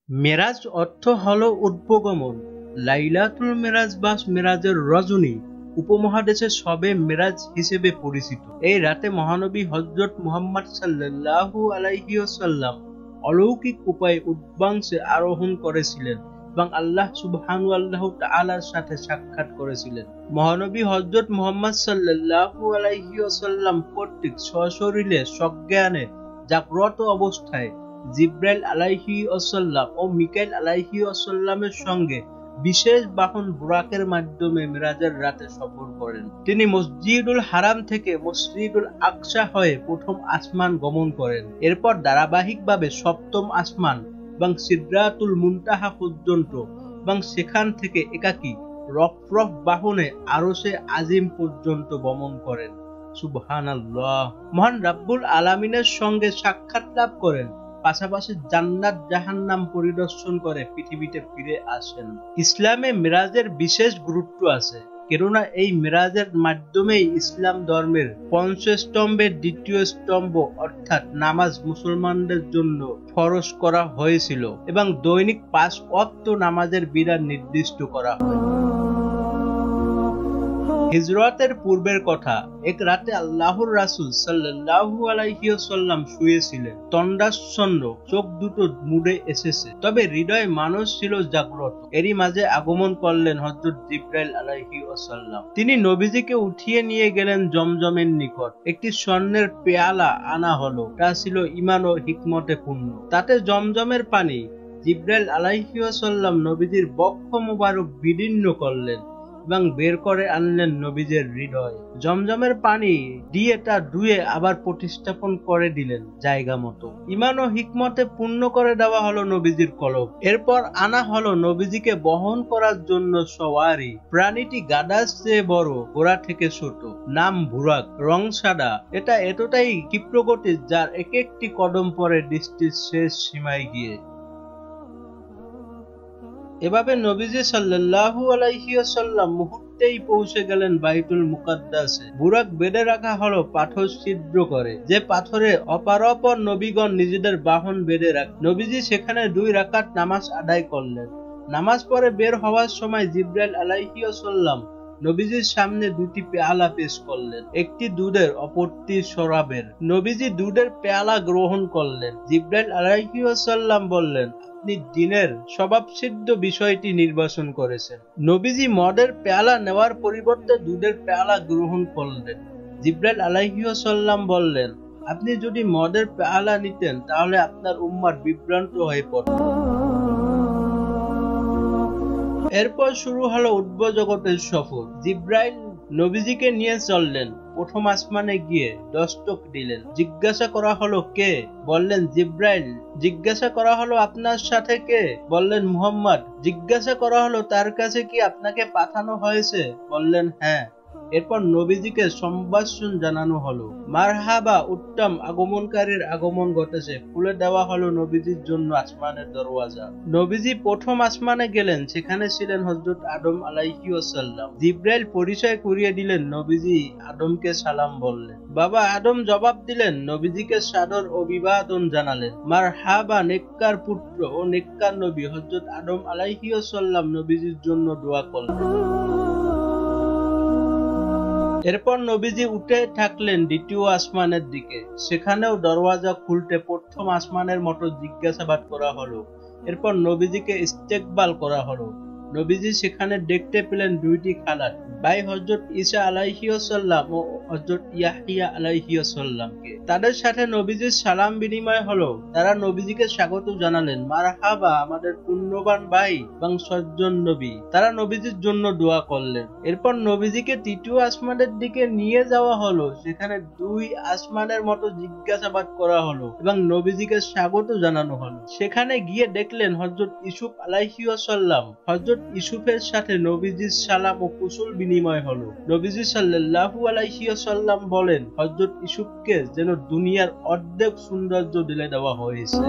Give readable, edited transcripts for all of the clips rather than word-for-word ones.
মেরাজ অর্থ হলো উদ্ভগমন। লাইলাতুল মেরাজ বা মেরাজের রজনী উপমহাদেশে শবে মেরাজ হিসেবে পরিচিত। এই রাতে মহানবী হযরত মুহাম্মদ সাল্লাল্লাহু আলাইহি ওয়াসাল্লাম অলৌকিক উপায়ে উদ্বাংশে আরোহণ করেছিলেন এবং আল্লাহ সুবহানাহু ওয়া তাআলার সাথে সাক্ষাৎ করেছিলেন। মহানবী হযরত মুহাম্মদ সাল্লাল্লাহু আলাইহি ওয়াসাল্লাম কর্তৃক সশরীরে সজ্ঞানে জাগ্রত অবস্থায় জিবরাইল আলাইহি ওয়াসাল্লাম ও মিকাইল আলাইহি ওয়াসাল্লামের সঙ্গে বিশেষ বাহন বুরাকের মাধ্যমে মেরাজের রাতে সফর করেন। তিনি মসজিদুল হারাম থেকে মসজিদুল আকসা হয়ে প্রথম আসমান গমন করেন। এরপর ধারাবাহিকভাবে সপ্তম আসমান এবং সিদরাতুল মুনতাহা পর্যন্ত এবং সেখান থেকে একাকী রফরফ বাহনে আরশে আজিম পর্যন্ত গমন করেন। সুবহানাল্লাহ। মহান রাব্বুল আলামিনের সঙ্গে সাক্ষাৎ লাভ করেন, পাশাপাশি জান্নাত জাহান্নাম পরিদর্শন করে পৃথিবীতে ফিরে আসেন। ইসলামে মেরাজের বিশেষ গুরুত্ব আছে, কেননা এই মেরাজের মাধ্যমেই ইসলাম ধর্মের পঞ্চস্তম্ভের দ্বিতীয় স্তম্ভ অর্থাৎ নামাজ মুসলমানদের জন্য ফরজ করা হয়েছিল এবং দৈনিক 5 ওয়াক্ত নামাজের বিধান নির্দিষ্ট করা হয়। হিজরতের পূর্বের কথা। এক রাতে আল্লাহর রাসূল সাল্লাল্লাহু আলাইহি ওয়াসাল্লাম শুয়েছিলেন। তন্দ্রাচ্ছন্ন, চোখ দুটো মুড়ে এসেছে, তবে হৃদয়ে মানুষ ছিল জাগ্রত। এরই মাঝে আগমন করলেন হযরত জিবরাইল আলাইহি ওয়াসাল্লাম। তিনি নবীজিকে উঠিয়ে নিয়ে গেলেন জমজমের নিকট। একটি স্বর্ণের পেয়ালা আনা হলো, তা ছিল ঈমান ও হিকমতে পূর্ণ। তাতে জমজমের পানি। জিবরাইল আলাইহি ওয়াসাল্লাম নবীজির বক্ষ মোবারক বিদীর্ণ করলেন এবং বের করে আনলেন নবীজের হৃদয়। জমজমের পানি দিয়ে তা ধুয়ে আবার প্রতিস্থাপন করে দিলেন জায়গা মতো। ঈমান ও হিকমতে পূর্ণ করে দেওয়া হলো নবীজির কলব। এরপর আনা হলো নবীজিকে বহন করার জন্য সওয়ারি। প্রাণীটি গাধার চেয়ে বড়, ঘোড়া থেকে ছোট, নাম বুরাক, রং সাদা। এটা এতটাই ক্ষিপ্রগতির যার এক একটি কদম পরে দৃষ্টির শেষ সীমায় গিয়ে। এভাবে নবীজি সাল্লাল্লাহু আলাইহি ওয়াসাল্লাম মুহূর্তেই পৌঁছে গেলেন বাইতুল মুকাদ্দাসে। বুরাক বেঁধে রাখা হলো পাথর ছিদ্র করে, যে পাথরে অপারপর নবীগণ নিজেদের বাহন বেঁধে রাখ। নবীজি সেখানে 2 রাকাত নামাজ আদায় করলেন। নামাজ পড়ে বের হওয়ার সময় জিবরাইল আলাইহি ওয়াসাল্লাম নবীজির সামনে 2টি পেয়ালা পেশ করলেন, একটি দুধের, অপরটি শরাবের। নবীজি দুধের পেয়ালা গ্রহণ করলেন। জিবরাইল আলাইহি ওয়াসাল্লাম বললেন, আপনি দ্বীনের স্বভাবসিদ্ধ বিষয়টি নির্বাচন করেছেন। নবীজি মদের পেয়ালা নেওয়ার পরিবর্তে দুধের পেয়ালা গ্রহণ করলেন। জিবরাইল আলাইহি ওয়াসাল্লাম বললেন, আপনি যদি মদের পেয়ালা নিতেন তাহলে আপনার উম্মাত বিভ্রান্ত হয়ে পড়ত। এরপর শুরু হলো উর্ধ্ব জগতের সফর। জিবরাইল নবীজিকে নিয়ে চললেন। প্রথম আসমানে গিয়ে দস্তক দিলেন। জিজ্ঞাসা করা হলো কে? বললেন জিবরাইল। জিজ্ঞাসা করা হলো আপনার সাথে কে? বললেন মুহাম্মদ। জিজ্ঞাসা করা হলো তার কাছে কি আপনাকে পাঠানো হয়েছে? বললেন হ্যাঁ। এরপর নবীজিকে সম্ভাষণ জানানো হলো। মারহাবা, উত্তম আগমনকারীর আগমন ঘটেছে। খুলে দেওয়া হলো নবীজির জন্য আসমানের দরওয়াজা। নবীজি প্রথম আসমানে গেলেন, সেখানে ছিলেন হযরত আদম আলাইহি ওয়াসাল্লাম। জিবরাইল পরিচয় করিয়ে দিলেন, নবীজি আদমকে সালাম বললেন। বাবা আদম জবাব দিলেন, নবীজিকে সাদর অভিবাদন জানালেন। মারহাবা, নেককার পুত্র ও নেককার নবী হযরত আদম আলাইহি ওয়াসাল্লাম নবীজির জন্য দোয়া করলেন। এরপর নবীজি উঠে থাকলেন দ্বিতীয় আসমানের দিকে। সেখানেও দরওয়াজা খুলতে প্রথম আসমানের মতো জিজ্ঞাসাবাদ করা হলো। এরপর নবীজিকে ইস্তেকবাল করা হলো। নবীজি সেখানে দেখতে পেলেন 2টি খালাত, ভাই হযরত ঈসা আলাইহি ওয়াসাল্লাম ও হযরত ইয়াহইয়া আলাইহি ওয়াসাল্লামকে। তাদের সাথে নবীজির সালাম বিনিময় হলো। তারা নবীজিকে স্বাগত জানালেন। মারহাবা, আমাদের পুণ্যবান ভাই এবং সজ্জন নবী। তারা নবীজির জন্য দোয়া করলেন। এরপর নবীজিকে তৃতীয় আসমানের দিকে নিয়ে যাওয়া হলো। সেখানে 2 আসমানের মতো জিজ্ঞাসাবাদ করা হলো এবং নবীজিকে স্বাগত জানানো হলো। সেখানে গিয়ে দেখলেন হযরত ইউসুফ আলাইহি ওয়াসাল্লাম। হযরত ইউসুফের সাথে নবীজির সালাম ও কুশল বিনিময় হলো। নবীজি সাল্লাল্লাহু আলাইহি ওয়াসাল্লাম বলেন, হযরত ইউসুফকে যেন দুনিয়ার অর্ধেক সৌন্দর্য দিলে দেওয়া হয়েছে।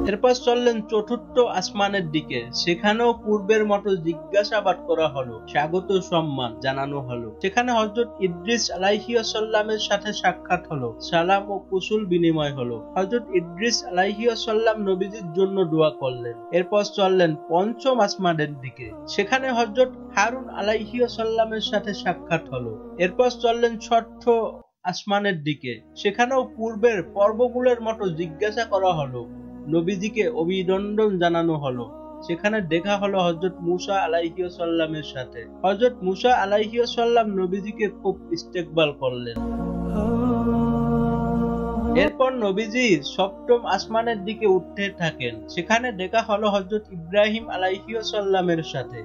এরপর চললেন চতুর্থ আসমানের দিকে। সেখানেও পূর্বের মতো জিজ্ঞাসাবাদ করা হলো, স্বাগত সম্মান জানানো হলো। সেখানে হযরত ইদ্রিস আলাইহিস সালামের সাথে সাক্ষাৎ হলো, সালাম ও কুশল বিনিময় হলো। হযরত ইদ্রিস আলাইহিস সালাম নবীজির জন্য দোয়া করলেন। এরপর চললেন পঞ্চম আসমানের দিকে। সেখানে হযরত হারুন আলাইহিস সালামের সাথে সাক্ষাৎ হলো। এরপর চললেন ষষ্ঠ আসমানের দিকে। সেখানেও পূর্বের পর্বগুলোর মতো জিজ্ঞাসা করা হলো, নবীজিকে অভিনন্দন জানানো হলো। সেখানে দেখা হলো হযরত মুসা আলাইহিস সালামের সাথে। হযরত মুসা আলাইহিস সালাম নবীজিকে খুব ইস্তেকবাল করলেন। এরপর নবীজি সপ্তম আসমানের দিকে উঠতে থাকেন। সেখানে দেখা হলো হযরত ইব্রাহিম আলাইহিস সালামের সাথে।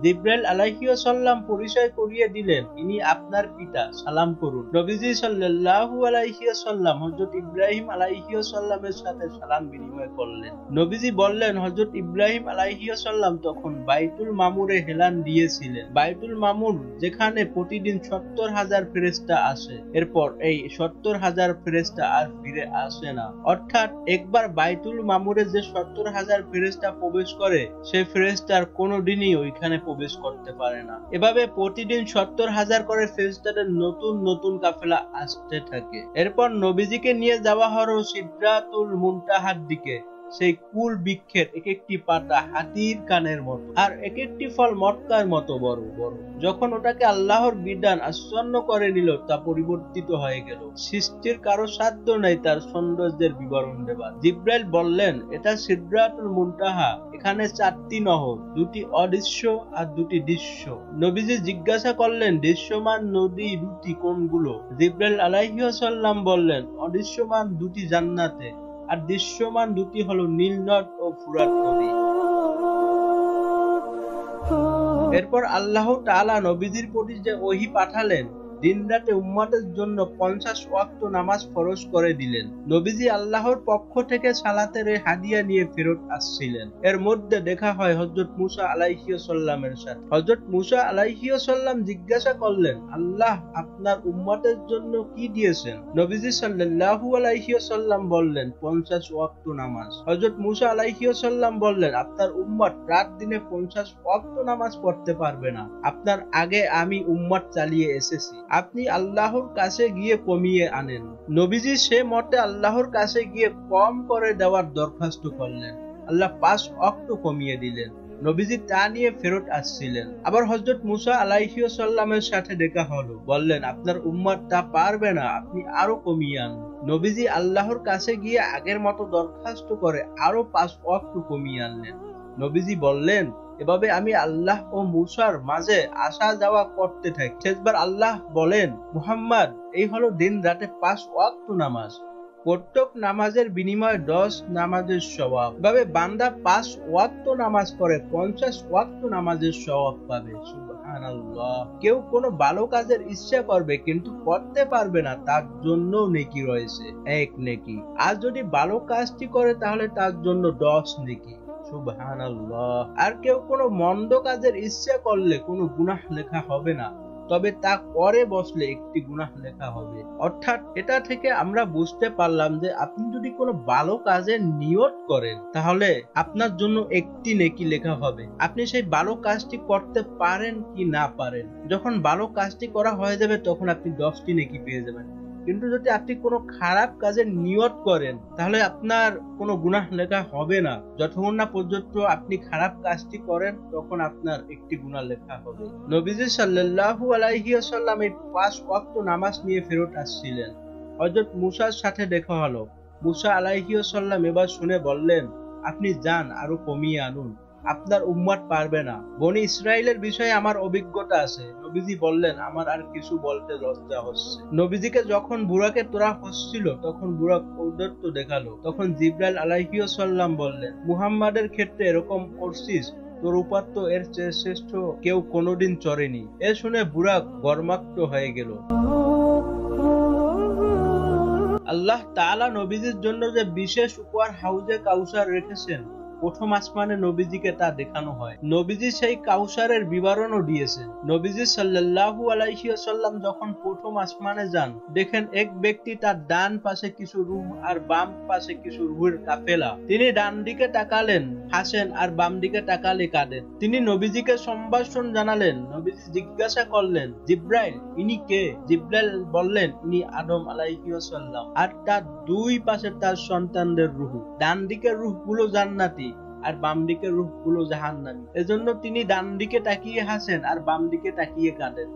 জিবরাইল আলাইহিস সালাম পরিচয় করিয়ে দিলেন, ইনি আপনার পিতা, সালাম করুন। নবীজি সাল্লাল্লাহু আলাইহি ওয়াসাল্লাম হযরত ইব্রাহিম আলাইহিস সালামের সাথে সালাম বিনিময় করলেন। নবীজি বললেন, হযরত ইব্রাহিম আলাইহিস সালাম তখন বাইতুল মামুরে হেলান দিয়েছিলেন। বাইতুল মামুর যেখানে প্রতিদিন ৭০,০০০ ফেরেশতা আসে, এরপর এই ৭০,০০০ ফেরেশতা আর ফিরে আসে না। অর্থাৎ একবার বাইতুল মামুরে যে ৭০,০০০ ফেরেশতা প্রবেশ করে, সেই ফেরেশতার কোনোদিনই ওইখানে প্রবেশ করতে পারে না। এভাবে প্রতিদিন ৭০,০০০ করে ফেরেশতাদের নতুন নতুন কাফেলা আসতে থাকে। এরপর নবীজিকে নিয়ে যাওয়া হলো সিদরাতুল মুনতাহার দিকে। সেই কুল বৃক্ষের এক একটি পাতা হাতির কানের মতো, আর এক একটি ফল মটকার মতো বড় বড়। যখন ওটাকে আল্লাহর বিধান আচ্ছন্ন করে নিল, তা পরিবর্তিত হয়ে গেল। সৃষ্টির কারো সাধ্য নেই তার সৌন্দর্যের বিবরণ দেবার। জিবরাইল বললেন, এটা সিদরাতুল মুনতাহা। এখানে ৪টি নহর, ২টি অদৃশ্য আর ২টি দৃশ্য। নবীজি জিজ্ঞাসা করলেন, দৃশ্যমান নদী ২টি কোনগুলো? জিবরাইল আলাইহিস সালাম বললেন, অদৃশ্যমান ২টি জান্নাতে, আর দৃশ্যমান ২টি হলো নীল নদ ও ফুরাত নদী। এরপর আল্লাহ তাআলা নবীজির প্রতি যে ওহী পাঠালেন, দিন রাতে উম্মতের জন্য ৫০ ওয়াক্ত নামাজ ফরজ করে দিলেন। নবীজি আল্লাহর পক্ষ থেকে সালাতের এই হাদিয়া নিয়ে ফেরত আসছিলেন। এর মধ্যে দেখা হয় হযরত মুসা আলাইহিস সালামের সাথে। হযরত মুসা আলাইহিস সালাম জিজ্ঞাসা করলেন, আল্লাহ আপনার উম্মতের জন্য কি দিয়েছেন? নবীজি সাল্লাল্লাহু আলাইহি ওয়াসাল্লাম বললেন, ৫০ ওয়াক্ত নামাজ। হযরত মুসা আলাইহিস সালাম বললেন, আপনার উম্মত রাত দিনে ৫০ ওয়াক্ত নামাজ পড়তে পারবে না। আপনার আগে আমি উম্মত চালিয়ে এসেছি, আপনি আল্লাহর কাছে গিয়ে কমিয়ে আনেন। নবীজি সে মতে আল্লাহর কাছে গিয়ে কম করে দেওয়ার দরখাস্ত করলেন। আল্লাহ ৫ ওয়াক্ত কমিয়ে দিলেন। নবীজি তা নিয়ে ফেরত আসছিলেন। আবার হযরত মুসা আলাইহিস সালামের সাথে দেখা হলো। বললেন, আপনার উম্মত তা পারবে না, আপনি আরো কমিয়ে আনুন। নবীজি আল্লাহর কাছে গিয়ে আগের মতো দরখাস্ত করে আরো ৫ ওয়াক্ত কমিয়ে আনলেন। নবীজি বললেন, এভাবে আমি আল্লাহ ও মুসার মাঝে আসা যাওয়া করতে থাকি। শেষবার আল্লাহ বলেন, মুহাম্মদ, এই হলো দিন রাতে ৫ ওয়াক্ত নামাজ। প্রত্যেক নামাজের বিনিময়ে ১০ নামাজের সওয়াব। এভাবে বান্দা ৫ ওয়াক্ত নামাজ পড়ে ৫০ ওয়াক্ত নামাজের সওয়াব পাবে। সুবহানাল্লাহ। কেউ কোনো ভালো কাজের ইচ্ছা করবে কিন্তু করতে পারবে না, তার জন্য নেকি রয়েছে ১ নেকি। আর যদি ভালো কাজটি করে তাহলে তার জন্য ১০ নেকি। সুবহানাল্লাহ। আর কেউ কোনো মন্দ কাজের ইচ্ছা করলে কোনো গুনাহ লেখা হবে না, তবে তা করে বসলে একটি গুনাহ লেখা হবে। অর্থাৎ এটা থেকে আমরা বুঝতে পারলাম যে আপনি যদি কোনো ভালো কাজের নিয়ত করেন, তাহলে আপনার জন্য একটি নেকি লেখা হবে। আপনি সেই ভালো কাজটি করতে পারেন কি না পারেন, যখন ভালো কাজটি করা হয়ে যাবে তখন আপনি ১০টি নেকি পেয়ে যাবেন। কিন্তু যদি আপনি কোনো খারাপ কাজের নিয়ত করেন, তাহলে আপনার কোনো গুনাহ লেখা হবে না। যতক্ষণ না পর্যন্ত আপনি খারাপ কাজটি করেন, তখন আপনার একটি গুনাহ লেখা হবে। নবীজি সাল্লাল্লাহু আলাইহি ওয়াসাল্লাম এই ৫ ওয়াক্ত নামাজ নিয়ে ফেরত আসছিলেন। হযরত মুসার সাথে দেখা হলো। মুসা আলাইহি ওয়াসাল্লাম এবার শুনে বললেন, আপনি যান, আরো কমিয়ে আনুন, আপনার উম্মত পারবে না। বনি ইসরাইলের বিষয়ে আমার অভিজ্ঞতা আছে। নবীজি বললেন, আমার আর কিছু বলতে লজ্জা হচ্ছে। নবীজিকে যখন বুরাকে তোলা হচ্ছিল, তখন বুরাক ঔদ্ধত্য দেখালো। তখন জিবরাইল আলাইহিস সালাম বললেন, মুহাম্মাদের ক্ষেত্রে এরকম করছিস, তোর উপর তো এর চেয়ে শ্রেষ্ঠ কেউ কোনোদিন চড়েনি। এ শুনে বুরাক গর্মাক্ত হয়ে গেল। আল্লাহ তাআলা নবীজির জন্য যে বিশেষ উপহার হাউজে কাউসার রেখেছেন, প্রথম আসমানে নবীজিকে তা দেখানো হয়। নবীজি সেই কাউসারের বিবরণও দিয়েছেন। নবীজি সাল্লাল্লাহু আলাইহি ওয়াসাল্লাম যখন প্রথম আসমানে যান, দেখেন এক ব্যক্তি তার ডান পাশে কিছু রূহ আর বাম পাশে কিছু রূহের কাফেলা। তিনি ডান দিকে তাকালেন হাসেন আর বাম দিকে তাকালে কাঁদেন। তিনি নবীজিকে সম্ভাষণ জানালেন। নবীজি জিজ্ঞাসা করলেন, জিব্রাইল ইনি কে? জিব্রাইল বললেন, ইনি আদম আলাইহিস সালাম আর তার দুই পাশে তার সন্তানদের রূহ। ডান দিকের রূহগুলো জান্নাতি আর বাম দিকের রূহগুলো জাহান্নামী। এজন্য তিনি ডান দিকে তাকিয়ে হাসেন আর বাম দিকে তাকিয়ে কাঁদেন।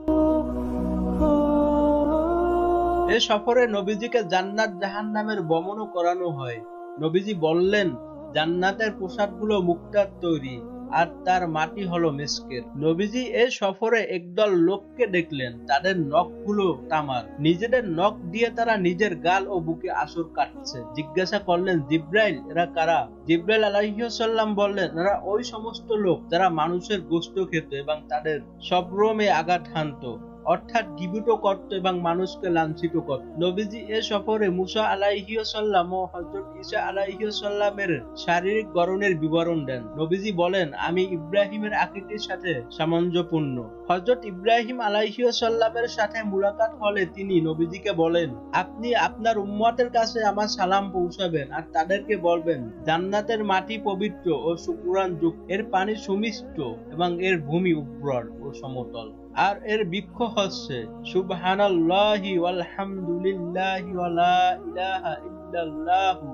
এ সফরে নবীজিকে জান্নাত জাহান্নামের বর্ণনা করানো হয়। নবীজি বললেন, জান্নাতের পোশাকগুলো মুক্তার তৈরি আর তার মাটি হলো মিস্কের। নবীজি এ সফরে একদল লোককে দেখলেন, তাদের নখগুলো তামার। নিজেদের নখ দিয়ে তারা নিজের গাল ও বুকে আসর কাটছে। জিজ্ঞাসা করলেন, জিব্রাইল এরা কারা? জিব্রাইল আলাইহিস সালাম বললেন, এরা ওই সমস্ত লোক যারা মানুষের গোশত খেত এবং তাদের সবরমে আঘাত হানত, অর্থাৎ জীবিত করত এবং মানুষকে লাঞ্ছিত করত। নবীজি এ সফরে মুসা আলাইহিস সালাম ও হযরত ঈসা আলাইহিস সালামের শারীরিক গঠনের বিবরণ দেন। নবীজি বলেন, আমি ইব্রাহিমের আকৃতির সাথে সামঞ্জস্যপূর্ণ। হযরত ইব্রাহিম আলাইহিস সালামের সাথে মুলাকাত হলে তিনি নবীজিকে বলেন, আপনি আপনার উম্মতের কাছে আমার সালাম পৌঁছাবেন আর তাদেরকে বলবেন, জান্নাতের মাটি পবিত্র ও সুকুরানযুক্ত, এর পানি সুমিষ্ট এবং এর ভূমি উর্বর ও সমতল, আর এর বৃক্ষ হচ্ছে সুবহানাল্লাহি ওয়ালহামদুলিল্লাহি ওয়া লা ইলাহা ইল্লাল্লাহু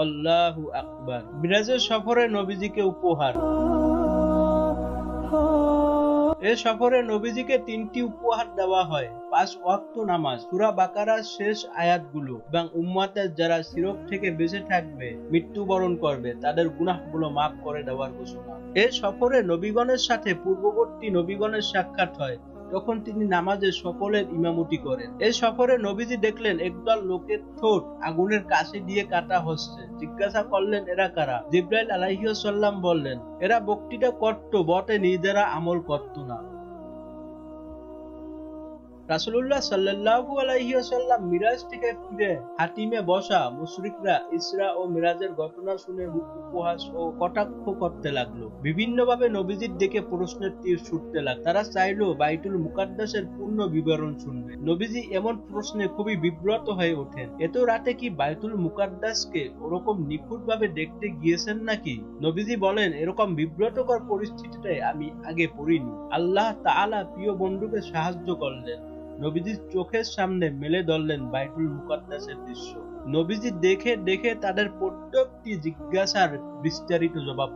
আল্লাহু আকবার। মিরাজের সফরে নবীজিকে উপহার। এ সফরে নবীজিকে 3টি উপহার দেওয়া হয়: 5 ওয়াক্ত নামাজ, সূরা বাকারার শেষ আয়াতগুলো এবং উম্মতের যারা শিরক থেকে বেঁচে থাকবে, মৃত্যুবরণ করবে, তাদের গুনাহগুলো মাফ করে দেওয়ার ঘোষণা। এ সফরে নবীগণের সাথে পূর্ববর্তী নবীগণের সাক্ষাৎ হয়। তখন তিনি নামাজে সকলের ইমামতি করেন। এই সফরে নবীজি দেখলেন একদল লোকের ঠোঁট আগুনের কাছে দিয়ে কাটা হচ্ছে। জিজ্ঞাসা করলেন, এরা কারা? জিব্রাইল আলাইহিস সালাম বললেন, এরা বক্তৃতা করত, বটে নিজেরা আমল করত না। রাসূলুল্লাহ সাল্লাল্লাহু আলাইহি ওয়াসাল্লাম মিরাজ থেকে ফিরে হাতিমে বসা মুশরিকরা ইসরা ও মিরাজের ঘটনা শুনে উপহাস ও কটাক্ষ করতে লাগলো। বিভিন্নভাবে নবীজির দিকে প্রশ্নের তীর ছুটতে লাগলো। তারা চাইলো বাইতুল মুকাদ্দাসের পূর্ণ বিবরণ শুনবে। নবীজি এমন প্রশ্নে খুবই বিব্রত হয়ে ওঠেন। এত রাতে কি বাইতুল মুকাদ্দাসকে ওরকম নিখুঁতভাবে দেখতে গিয়েছেন নাকি? নবীজি বলেন, এরকম বিব্রতকর পরিস্থিতিতে আমি আগে পড়িনি। আল্লাহ তাআলা প্রিয় বন্ধুকে সাহায্য করলেন। নবীজির চোখের সামনে মেলে ধরলেন বাইতুল মুকাদ্দাসের দৃশ্য। নবীজি দেখে দেখে তাদের প্রত্যেকটি জিজ্ঞাসার বিস্তারিত জবাব